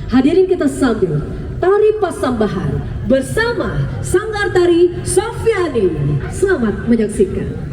Hadirin kita sambut tari Pasambahan bersama Sanggar Tari Sofiani. Selamat menyaksikan.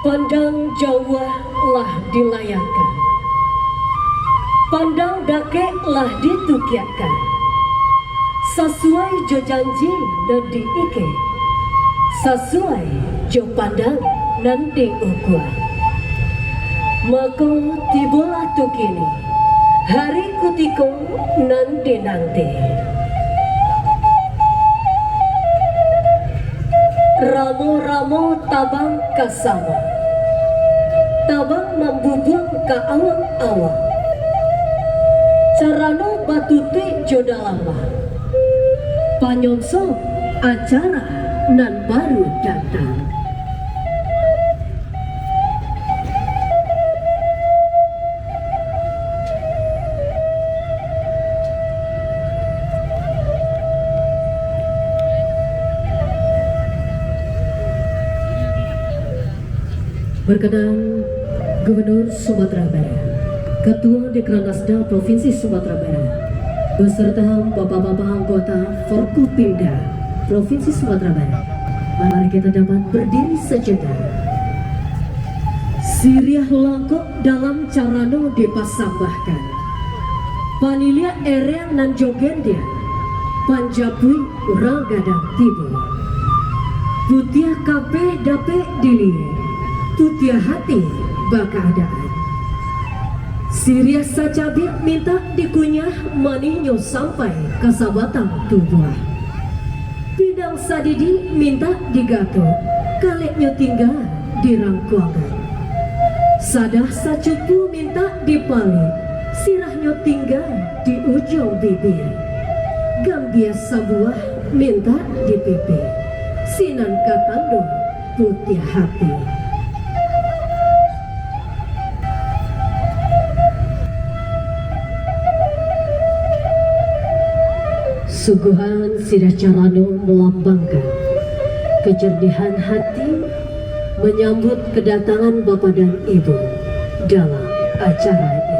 Pandang Jawa lah dilayangkan, pandang dake lah ditukiakan, sesuai jo janji dan diike, sesuai jo pandang dan diukuan. Maka tibolah tukini hari kutiko nanti. Ramo-ramo tabang kasama, tabang membubung ke awang-awang, carano batutui jodalama, panyonso acara nan baru datang. Berkenan Gubernur Sumatera Barat, Ketua Dekranasda Provinsi Sumatera Barat, beserta Bapak-Bapak anggota Forkopimda Provinsi Sumatera Barat, mari kita dapat berdiri sejenak. Siriah langkok dalam carano dipasambahkan, panilia ereng nan jogendia, panjapui urang gadang tibu, putiah kape dape dilie, tutia hati bakadaan. Siriah sacabi minta dikunyah maninyo sampai ke sabatang tubuh. Pindang sadidi minta digato, kaleknya tinggal di rangkuangan. Sadah sacupu minta dipali, sirahnya tinggal di ujung bibir. Gambia sabuah minta dipipi, sinan katando putih hati. Suguhan Sirah Carano melambangkan kejernihan hati menyambut kedatangan Bapak dan Ibu dalam acara ini.